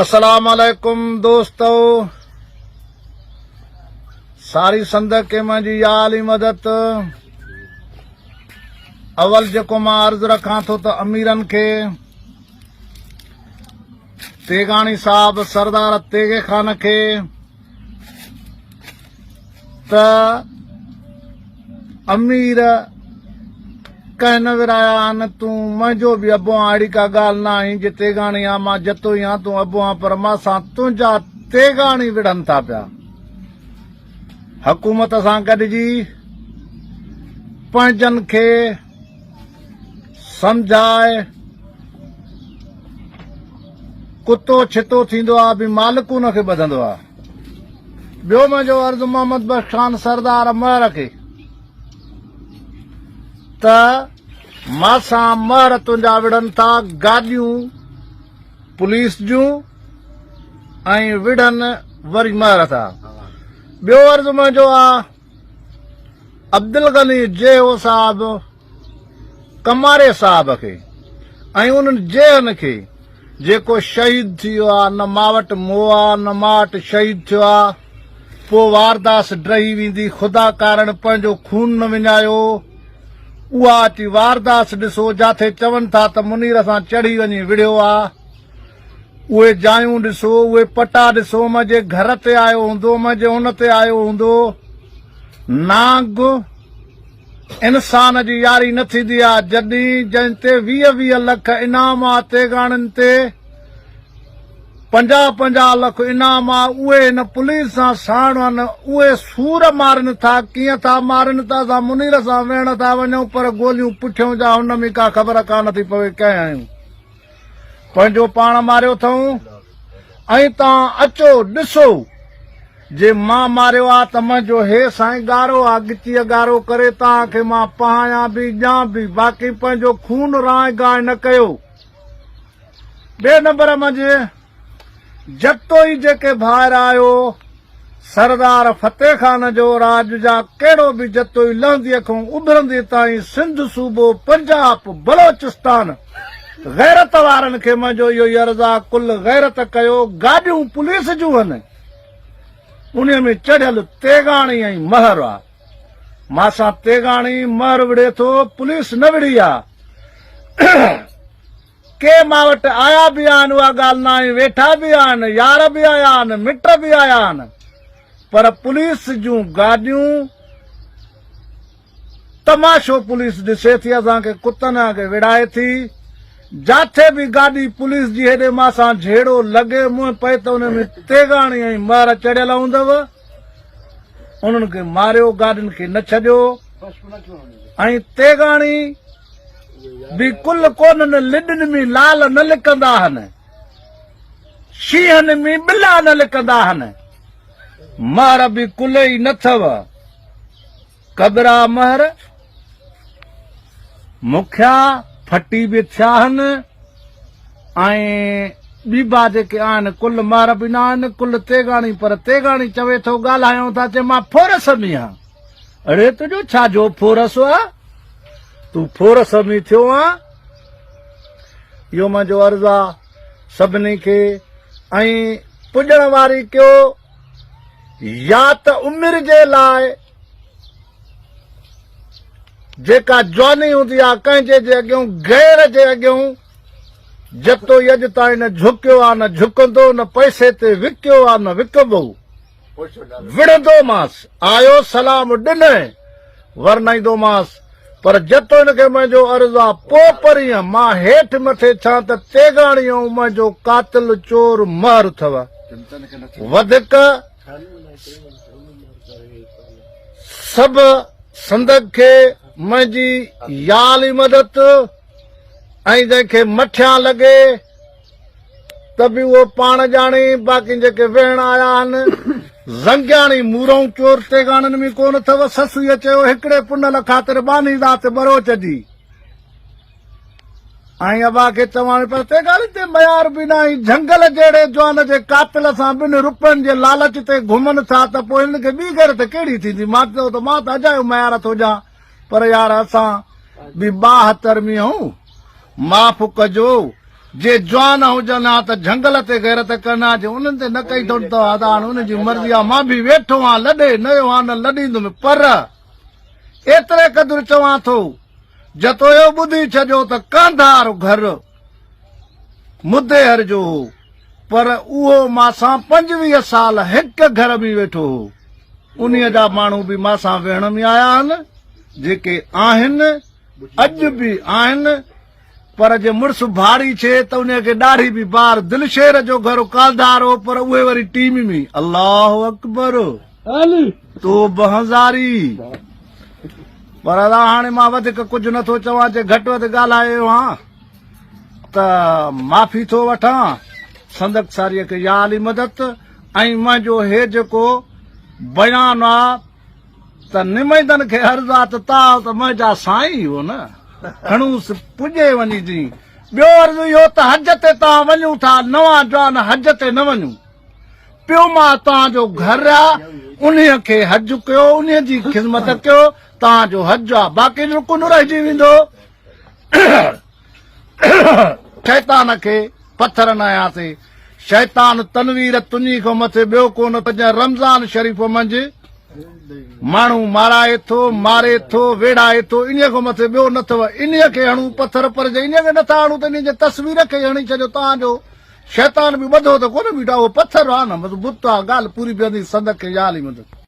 अस्सलाम वालेकुम दोस्तों, सारी संदक के मुंहिंजी याली मदद। अवल जेको मां अर्ज़ रखां थो त अमीरन खे, तेगाणी साहब सरदार तेगे खान खे त अमीर कह न विराया आहिनि। तूं मुंहिंजो बि अबो आहे, अहिड़ी का ॻाल्हि न आई जे तेगाणी आहे, मां जतो ई आहियां, तूं अबो आहे, पर मां सां तुंहिंजा तेगाणी विढ़नि था पिया। हुकूमत सां गॾिजी पंहिंजनि खे सम्झाए, कुतो छितो थींदो आहे बि मालिक उन खे ॿधंदो आहे। ॿियो मुंहिंजो अर्ज़ु मोहम्मद बख्श खान सरदार महर खे त मासां महर तुंहिंजा विढ़नि था गाॾियूं पुलिस जूं ऐं विढ़नि वरी महर था। ॿियो अर्ज़ु मुंहिंजो आहे अब्दुल गनी जेहो साहब कमारे साहब खे ऐं उन्हनि जेहन खे जेको शहीद थी वियो आहे। न मां वटि मोह आहे, न मां वटि शहीद थियो आहे। पोइ वारदास ड्रही वेंदी, ख़ुदा कारण पंहिंजो खून न विञायो। उहा अची वारदास ॾिसो, जिथे चवनि था त मुनीर सां चढ़ी वञी विढ़ियो आहे। उहे जायूं ॾिसो, उहे पटा ॾिसो। मुंहिंजे घर ते आयो हूंदो, मुंहिंजे हुन ते आयो हूंदो। नांग इंसान जी यारी न थींदी आहे। जॾहिं जंहिं ते 20-20 लख इनाम आहे, तेगाणनि ते 50-50 लख इनाम आहे, उहे हिन पुलिस सां साण आहिनि। उहे सूर मारनि था, कीअं था मारनि था। असां मुनीर सां वेहण था वञूं, पर गोलियूं पुठियों जा हुन में का ख़बर कान थी पवे कंहिं आहियूं। पंहिंजो पाण मारियो अथऊं ऐं तव्हां अचो ॾिसो जे मां मारियो आहे त मुंहिंजो हे साईं ॻारो आहे, गिचीअ ॻारो करे तव्हांखे मां पहायां बि ॼां बि। बाक़ी पंहिंजो खून राय गांइ न कयो। ॿिए नंबर मुंहिंजे जतो ई जेके ॿाहिरि आयो सरदार फतेह खान जो राज जा कहिड़ो बि जतो ई लहंदी खां उभरंदी ताईं सिंध सूबो, पंजाब, बलोचिस्तान, गैरत वारनि खे मुंहिंजो इहो ई अर्ज़ु आहे, कुल गैरत कयो। गाॾियूं पुलिस जूं आहिनि, उन में चढ़ियल तेगाणी ऐं महर आहे। मासां तेगाणी महर विढ़े थो, पुलिस न विढ़ी आहे। के मां वटि आया बि आहिनि, उहा ॻाल्हि न आहे। वेठा बि आहिनि, यार बि आया आहिनि, मिट बि आया आहिनि, पर पुलिस जूं गाॾियूं तमाशो पुलिस ॾिसे थी, असांखे कुतनि खे विढ़ाए थी। जिथे बि गाॾी पुलिस जी हेॾे मासां झेड़ो लॻे मुंहुं पए त उन में तेगाणी ऐं महर चढ़ियल हूंदव। उन्हनि खे मारियो, गाॾियुनि खे न छॾियो। ऐं तेगाणी बि कुल कोन्हनि, लिॾनि में लाल न लिकंदा आहिनि, शींहनि में बिला न लिकंदा आहिनि। महर बि कुल ई न अथव। कबरा महर मुखिया फटी बि थिया आहिनि ऐं ॿीबा जेके आहिनि कुल महर बि न आहिनि, कुल तेगाणी। पर तेगाणी चवे थो ॻाल्हायूं था, चए मां फोरस में आहियां। अड़े तुंहिंजो छाजो फोरस आहे, तूं फोरस में थियो आहे। इहो मुंहिंजो अर्ज़ु आहे सभिनी खे। ऐं पुॼण वारी कयो, या त उमिरि जे लाइ जेका जवानी हूंदी आहे कंहिंजे जे अॻियां, गैर जे अॻियां, जतो ई अॼु ताईं न झुकियो आहे, न झुकंदो, न पैसे ते विकियो आहे, न विकबो। विढ़ंदो मांसि, आयो सलाम ॾिनई वरनाईंदो मांसि। पर जतो हिनखे मुंहिंजो अर्ज़ु आहे, पोइ परीहं मां हेठि मथे छा त तेगाणी ऐं मुंहिंजो कातिल चोर महर अथव। वधीक सभु संदक खे मुंहिंजी याली मदद। ऐं जंहिंखे मठियां लॻे त बि उहो पाण ॼाणे। बाक़ी जेके वेहण आया आहिनि, ज़ंगियाणी मूरऊं चोर तेगाणनि में कोन अथव। ससुईअ चयो हिकिड़े पुनल ख़ातिर बानीदा ते बरोच जी। ऐं अबा खे चवां पर तेगाणी ते मयार बि न आई। झंगल जहिड़े जवान जे कातिल सां 2 रुपयनि जे लालच ते घुमनि था, त पोइ हिन खे ॿी गैरत कहिड़ी थींदी। मां चयो त मां त अजायो मयार थो ॾियां, पर यार असां बि 72 में आहियूं। माफ़ कजो, जे जवान हुजनि हा त झंगल ते गैरत करना जे उन्हनि ते न कई थोड़ी त हाणे उनजी मर्ज़ी आहे मां बि वेठो आहियां लॾे नयो आहे न लॾींदुमि पर एतिरे क़दुरु चवां थो जतोयो ॿुधी छॾियो त कांधार घर मुदे हर जो हो पर उहो मासां 25 साल हिक घर में वेठो हो उन्हीअ जा माण्हू बि मासां वेहण में आया आहिनि जेके आहिनि अॼु बि आहिनि पर जे मुड़ुस भाड़ी छे त उनखे ॾाढी बि बार दिलशेर जो घर कांधार हो पर उहे वरी टीम में अल्लाह अकबर तो बहज़ारी पर हाणे मां वधीक कुझु नथो चवां जे घटि वधि ॻाल्हायो हा त माफ़ी थो वठां संदक सारीअ खे या अली मदद ऐं मुंहिंजो हे जेको बयान आहे त निमैदन खे अर्ज़ु आहे त तव्हां त मुंहिंजा साईं हो न खणूसि पुॼे वञी जी ॿियो अर्ज़ु इहो त हज ते तव्हां वञूं था नवां जवान हज ते न वञूं पियो मां तव्हांजो घर आहे उन्हीअ खे हज कयो उन्हीअ जी ख़िदमत कयो तव्हांजो हज आहे बाक़ी रुकुन रहिजी वेंदो शैतान खे पत्थर न आयासीं शैतान तनवीर तुंहिंजी खां मथे ॿियो कोन रमज़ान शरीफ़ मंझि माण्हू माराए थो मारे थो वेड़ाए थो इन खां मथे ॿियो न अथव इन्हीअ खे हणूं पत्थर पर जे इन खे नथा हणूं त इन जे तस्वीर खे हणी छॾियो तव्हांजो शैतान बि ॿधो त कोन बीठा उहो पत्थर आहे न बुत आहे ॻाल्हि पूरी बीहंदी संदक खे या अली मदद